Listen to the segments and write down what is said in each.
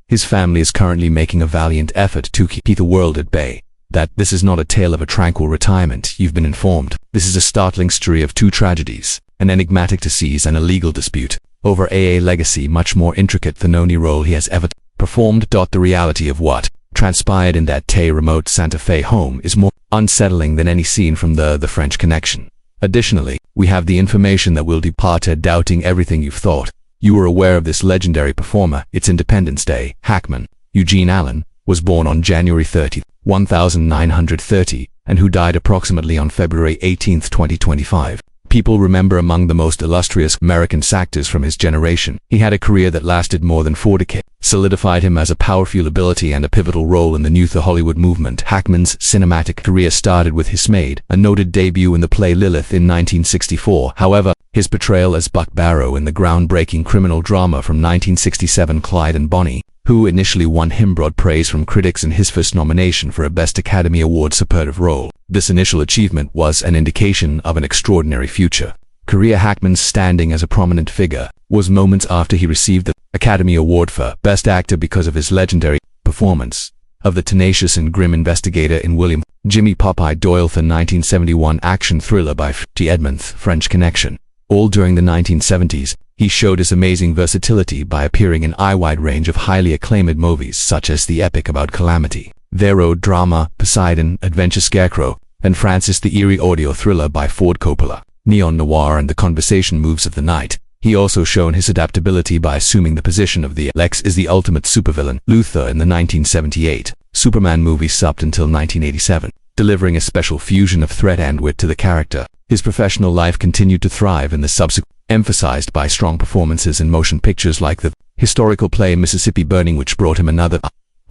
His family is currently making a valiant effort to keep the world at bay. That this is not a tale of a tranquil retirement, you've been informed. This is a startling story of two tragedies, an enigmatic disease and a legal dispute over a legacy much more intricate than any role he has ever performed. The reality of what transpired in that remote Santa Fe home is more unsettling than any scene from the French Connection. Additionally, we have the information that will depart doubting everything you've thought. You were aware of this legendary performer. It's Independence Day. Hackman, Eugene Allen, was born on January 30, 1930, and who died approximately on February 18, 2025. People remember among the most illustrious American actors from his generation. He had a career that lasted more than 4 decades, solidified him as a powerful ability and a pivotal role in the new Hollywood movement. Hackman's cinematic career started with his made a noted debut in the play Lilith in 1964. However, his portrayal as Buck Barrow in the groundbreaking criminal drama from 1967 Clyde and Bonnie, who initially won him broad praise from critics in his first nomination for a Best Academy Award supportive role. This initial achievement was an indication of an extraordinary future career. Hackman's standing as a prominent figure was moments after he received the Academy Award for Best Actor because of his legendary performance of the tenacious and grim investigator in William Jimmy Popeye Doyle's 1971 action thriller by F.G. Edmonds, French Connection. All during the 1970s, he showed his amazing versatility by appearing in a wide range of highly acclaimed movies such as The Epic About Calamity, Vero Drama, Poseidon, Adventure Scarecrow, and Francis the Eerie audio thriller by Ford Coppola, Neon Noir and The Conversation Moves of the Night. He also shown his adaptability by assuming the position of the Lex is the ultimate supervillain, Luthor, in the 1978 Superman movie up until 1987, delivering a special fusion of threat and wit to the character. His professional life continued to thrive in the subsequent, emphasized by strong performances in motion pictures like the historical play Mississippi Burning, which brought him another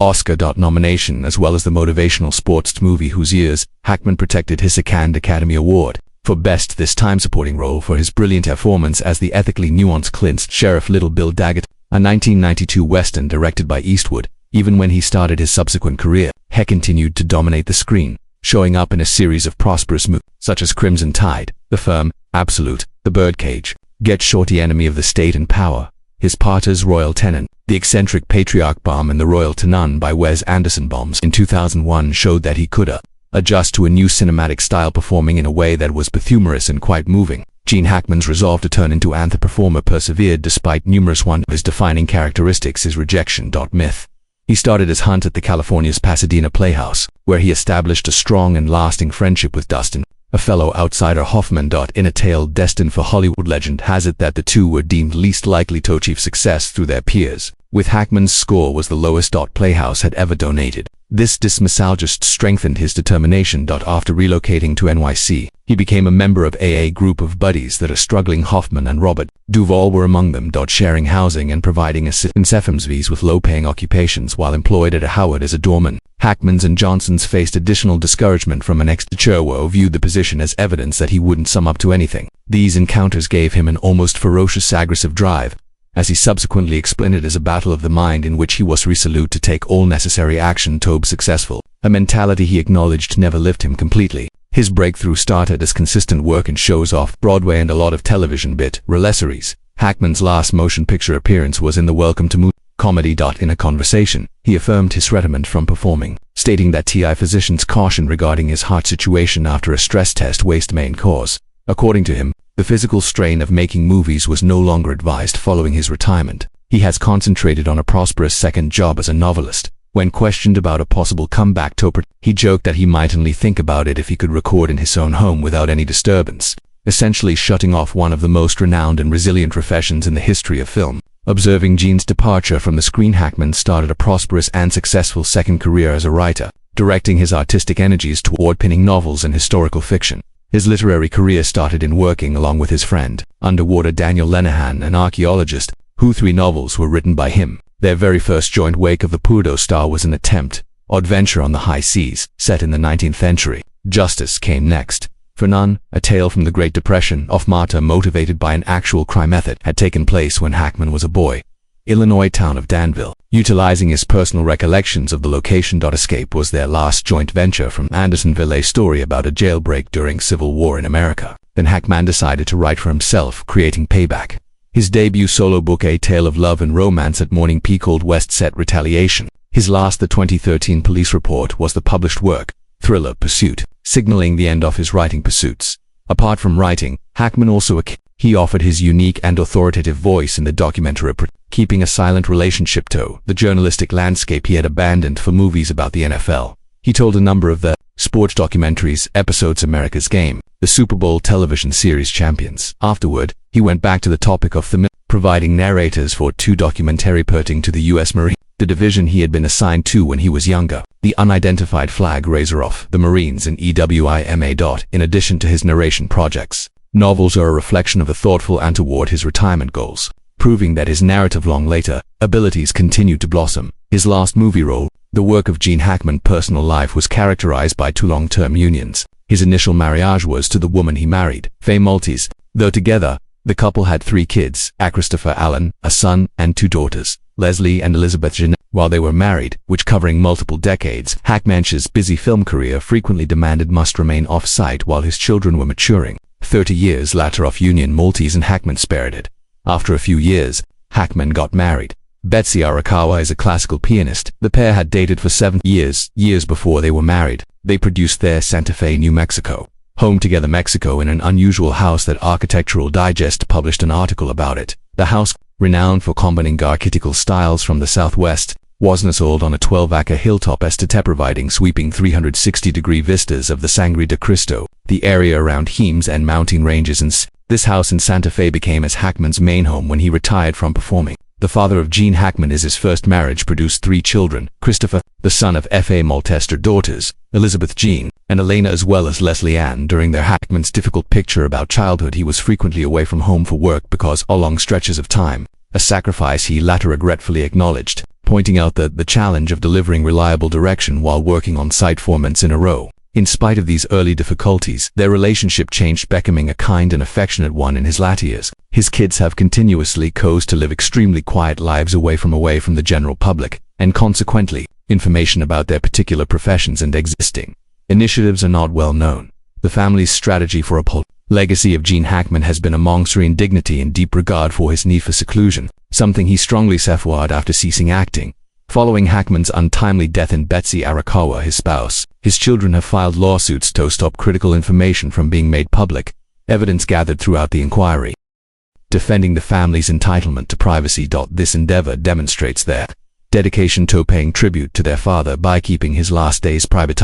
Oscar nomination, as well as the motivational sports movie Whose Years. Hackman protected his second Academy Award for Best this time supporting role for his brilliant performance as the ethically nuanced Clint's Sheriff Little Bill Daggett, a 1992 western directed by Eastwood. Even when he started his subsequent career, Heck continued to dominate the screen, showing up in a series of prosperous movies such as Crimson Tide, The Firm, Absolute, The Birdcage, Get Shorty, Enemy of the State and Power, his part as Royal Tenant, The Eccentric Patriarch Bomb, and The Royal Tenant by Wes Anderson. Bombs in 2001 showed that he could adjust to a new cinematic style, performing in a way that was both humorous and quite moving. Gene Hackman's resolve to turn into an performer persevered despite numerous one of his defining characteristics, his rejection. Myth. He started his hunt at the California's Pasadena Playhouse, where he established a strong and lasting friendship with Dustin, a fellow outsider Hoffman. In a tale destined for Hollywood, legend has it that the two were deemed least likely to achieve success through their peers, with Hackman's score was the lowest. Playhouse had ever donated. This dismissal just strengthened his determination. After relocating to NYC, he became a member of a group of buddies that are struggling. Hoffman and Robert Duvall were among them. Sharing housing and providing assistance with low-paying occupations while employed at Howard as a doorman. Hackman's and Johnson's faced additional discouragement from an ex-Cherwo viewed the position as evidence that he wouldn't sum up to anything. These encounters gave him an almost ferocious aggressive drive, as he subsequently explained it as a battle of the mind in which he was resolute to take all necessary action to be successful, a mentality he acknowledged never left him completely. His breakthrough started as consistent work in shows off Broadway and a lot of television realities. Hackman's last motion picture appearance was in the Welcome to Movie comedy. In a conversation, he affirmed his retirement from performing, stating that physicians cautioned regarding his heart situation after a stress test waste main cause. According to him, the physical strain of making movies was no longer advised following his retirement. He has concentrated on a prosperous second job as a novelist. When questioned about a possible comeback to he joked that he might only think about it if he could record in his own home without any disturbance, essentially shutting off one of the most renowned and resilient professions in the history of film. Observing Gene's departure from the screen, Hackman started a prosperous and successful second career as a writer, directing his artistic energies toward penning novels and historical fiction. His literary career started in working along with his friend, underwater Daniel Lenihan, an archaeologist, who 3 novels were written by him. Their very first joint Wake of the Purdo Star was an attempt, Adventure on the High Seas, set in the 19th century. Justice came next. For None, a tale from the Great Depression of martyr motivated by an actual crime method had taken place when Hackman was a boy. Illinois town of Danville. Utilizing his personal recollections of the location. Escape was their last joint venture from Andersonville, a story about a jailbreak during Civil War in America. Then Hackman decided to write for himself, creating Payback, His debut solo book, A Tale of Love and Romance at Morning Peak, called West Set Retaliation. His last, the 2013 police report, was the published work, Thriller Pursuit, signaling the end of his writing pursuits. Apart from writing, Hackman also he offered his unique and authoritative voice in the documentary, keeping a silent relationship to the journalistic landscape he had abandoned for movies about the NFL. He told a number of the sports documentaries episodes America's Game, the Super Bowl television series Champions. Afterward, he went back to the topic of the providing narrators for 2 documentary pertaining to the U.S. Marine, the division he had been assigned to when he was younger, the unidentified flag raiser of the Marines and EWIMA. In addition to his narration projects, novels are a reflection of a thoughtful and toward his retirement goals, proving that his narrative long later abilities continued to blossom. His last movie role, the work of Gene Hackman's personal life, was characterized by 2 long-term unions. His initial marriage was to the woman he married, Faye Maltese. Though together, the couple had 3 kids, Christopher Allen, a son, and 2 daughters, Leslie and Elizabeth Jeanette. While they were married, which covering multiple decades, Hackman's busy film career frequently demanded must remain off-site while his children were maturing. 30 years later, off-union Maltese and Hackman spared it. After a few years, Hackman got married. Betsy Arakawa is a classical pianist. The pair had dated for 7 years before they were married. They produced their Santa Fe, New Mexico home together, Mexico, in an unusual house that Architectural Digest published an article about it. The house, renowned for combining architectural styles from the Southwest, was nestled on a 12-acre hilltop estate providing sweeping 360-degree vistas of the Sangre de Cristo, the area around Heems and mountain ranges. And this house in Santa Fe became as Hackman's main home when he retired from performing. The father of Gene Hackman, is his first marriage, produced 3 children: Christopher, the son of F.A. Maltese, daughters Elizabeth Jean and Elena, as well as Leslie Ann. During their Hackman's difficult picture about childhood, he was frequently away from home for work because of long stretches of time, a sacrifice he later regretfully acknowledged, pointing out the challenge of delivering reliable direction while working on site 4 months in a row. In spite of these early difficulties, their relationship changed, becoming a kind and affectionate one in his latter years. His kids have continuously chose to live extremely quiet lives away from the general public, and consequently, information about their particular professions and existing initiatives are not well known. The family's strategy for a legacy of Gene Hackman has been among serene dignity and deep regard for his need for seclusion, something he strongly safeguarded after ceasing acting. Following Hackman's untimely death and Betsy Arakawa, his spouse, his children have filed lawsuits to stop critical information from being made public, evidence gathered throughout the inquiry, defending the family's entitlement to privacy. This endeavor demonstrates their dedication to paying tribute to their father by keeping his last days private.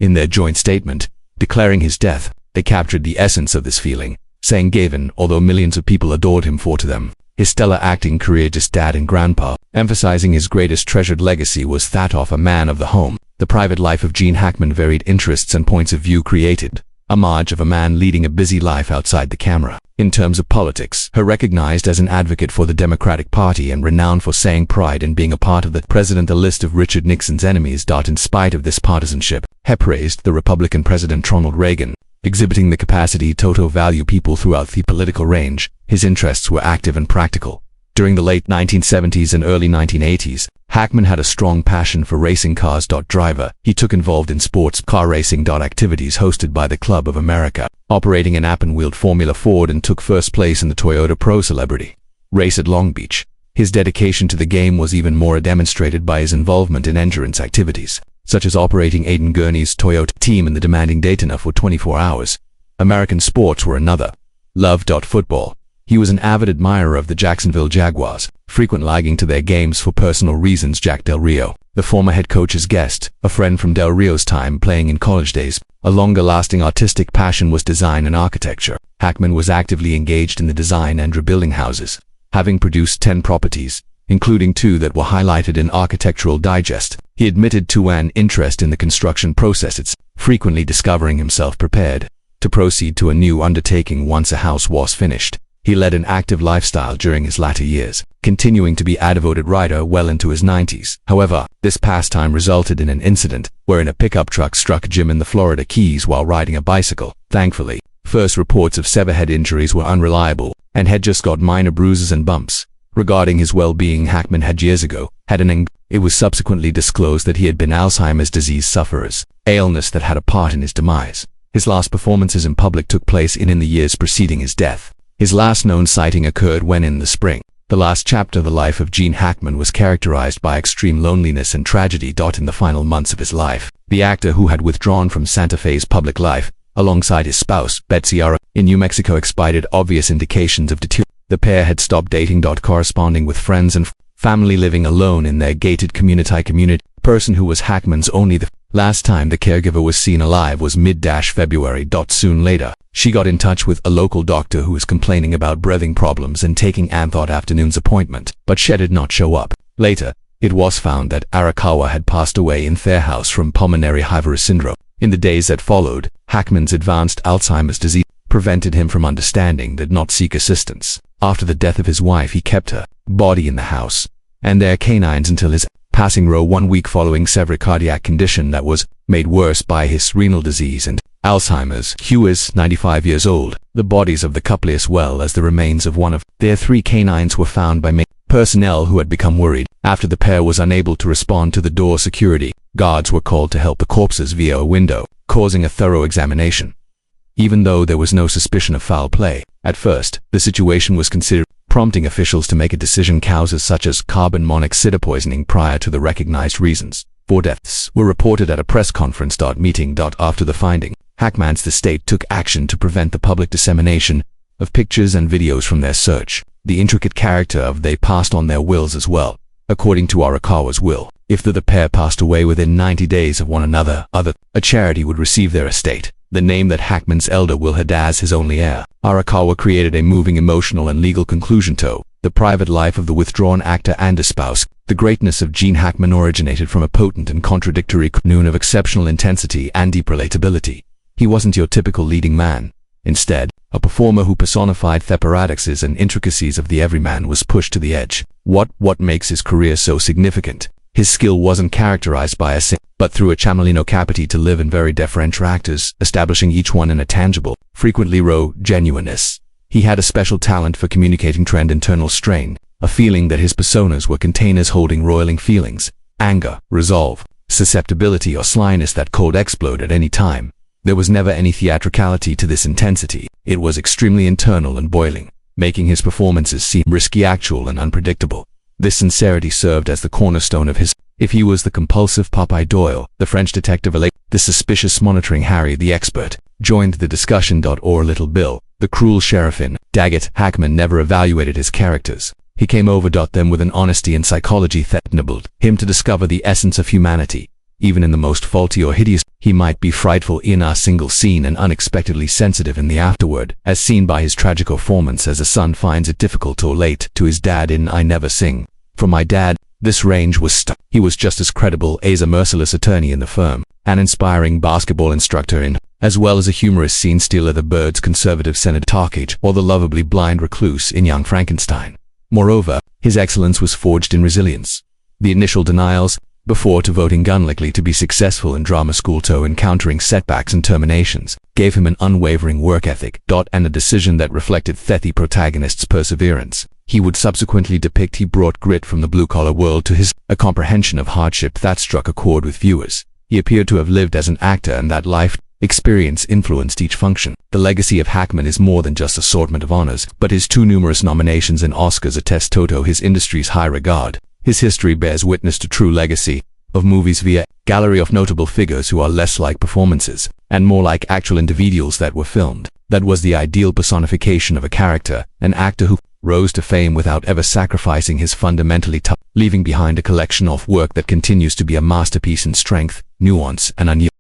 In their joint statement, declaring his death, they captured the essence of this feeling, saying, "Gavin, although millions of people adored him for to them, his stellar acting career, just dad and grandpa," emphasizing his greatest treasured legacy was that of a man of the home. The private life of Gene Hackman, varied interests and points of view, created homage of a man leading a busy life outside the camera. In terms of politics, her recognized as an advocate for the Democratic Party and renowned for saying pride in being a part of the president, a list of Richard Nixon's enemies. In spite of this partisanship, he praised the Republican President Ronald Reagan, exhibiting the capacity to value people throughout the political range. His interests were active and practical. During the late 1970s and early 1980s, Hackman had a strong passion for racing cars. Driver, he took involved in sports car racing activities hosted by the Club of America, operating an app-and-wheeled Formula Ford, and took first place in the Toyota Pro Celebrity race at Long Beach. His dedication to the game was even more demonstrated by his involvement in endurance activities, such as operating Aidan Gurney's Toyota team in the demanding Daytona for 24 hours. American sports were another love. Football. He was an avid admirer of the Jacksonville Jaguars, frequent liking to their games for personal reasons. Jack Del Rio, the former head coach's guest, a friend from Del Rio's time playing in college days. A longer-lasting artistic passion was design and architecture. Hackman was actively engaged in the design and rebuilding houses, having produced 10 properties, including 2 that were highlighted in Architectural Digest. He admitted to an interest in the construction process, frequently discovering himself prepared to proceed to a new undertaking once a house was finished. He led an active lifestyle during his latter years, continuing to be a devoted writer well into his 90s. However, this pastime resulted in an incident wherein a pickup truck struck Jim in the Florida Keys while riding a bicycle. Thankfully, first reports of severe head injuries were unreliable, and had just got minor bruises and bumps. Regarding his well-being, Hackman had years ago had it was subsequently disclosed that he had been Alzheimer's disease sufferers, an illness that had a part in his demise. His last performances in public took place in the years preceding his death. His last known sighting occurred when in the spring. The last chapter of the life of Gene Hackman was characterized by extreme loneliness and tragedy. In the final months of his life, the actor, who had withdrawn from Santa Fe's public life, alongside his spouse, Betsy Ara, in New Mexico, expired obvious indications of deterioration. The pair had stopped dating. Corresponding with friends and family, living alone in their gated community. Person who was Hackman's only the last time the caregiver was seen alive was mid-February. Soon later, she got in touch with a local doctor who was complaining about breathing problems and taking an afternoon's appointment, but she did not show up. Later, it was found that Arakawa had passed away in their house from pulmonary hypertension syndrome. In the days that followed, Hackman's advanced Alzheimer's disease prevented him from understanding that not seek assistance. After the death of his wife, he kept her body in the house and their canines until his passing 1 week following severe cardiac condition that was made worse by his renal disease and Alzheimer's. He was 95 years old. The bodies of the couple, as well as the remains of one of their 3 canines, were found by personnel who had become worried. After the pair was unable to respond to the door, security guards were called to help the corpses via a window, causing a thorough examination. Even though there was no suspicion of foul play, at first, the situation was considered, prompting officials to make a decision. Causes such as carbon monoxide poisoning prior to the recognized reasons for deaths were reported at a press conference. After the finding, Hackman's estate took action to prevent the public dissemination of pictures and videos from their search. The intricate character of they passed on their wills as well. According to Arakawa's will, if the pair passed away within 90 days of one another, a charity would receive their estate. The name that Hackman's elder will had as his only heir. Arakawa created a moving emotional and legal conclusion to the private life of the withdrawn actor and his spouse. The greatness of Gene Hackman originated from a potent and contradictory noon of exceptional intensity and deep relatability. He wasn't your typical leading man. Instead, a performer who personified the paradoxes and intricacies of the everyman was pushed to the edge. What makes his career so significant? His skill wasn't characterized by a but through a chameleon capacity to live in very different characters, establishing each one in a tangible, frequently raw, genuineness. He had a special talent for communicating trend internal strain, a feeling that his personas were containers holding roiling feelings, anger, resolve, susceptibility or slyness that could explode at any time. There was never any theatricality to this intensity. It was extremely internal and boiling, making his performances seem risky, actual and unpredictable. This sincerity served as the cornerstone of his. If he was the compulsive Popeye Doyle, the French detective, the suspicious monitoring Harry the expert, joined the discussion. Or Little Bill, the cruel sheriff in Daggett. Hackman never evaluated his characters. He came over them with an honesty and psychology that enabled him to discover the essence of humanity. Even in the most faulty or hideous, he might be frightful in a single scene and unexpectedly sensitive in the afterward, as seen by his tragic performance as a son finds it difficult to relate to his dad in I Never Sing. For my dad, this range was stuck. He was just as credible as a merciless attorney in the firm, an inspiring basketball instructor in, as well as a humorous scene stealer, the Bird's conservative Senator Tarkage, or the lovably blind recluse in Young Frankenstein. Moreover, his excellence was forged in resilience. The initial denials, before to voting unlikely to be successful in drama school to encountering setbacks and terminations, gave him an unwavering work ethic. And a decision that reflected the protagonist's perseverance. He would subsequently depict he brought grit from the blue-collar world to his, a comprehension of hardship that struck a chord with viewers. He appeared to have lived as an actor and that life experience influenced each function. The legacy of Hackman is more than just assortment of honors, but his 2 numerous nominations and Oscars attest to his industry's high regard. His history bears witness to true legacy of movies via gallery of notable figures who are less like performances and more like actual individuals that were filmed. That was the ideal personification of a character, an actor who rose to fame without ever sacrificing his fundamentally leaving behind a collection of work that continues to be a masterpiece in strength, nuance, and unyielding.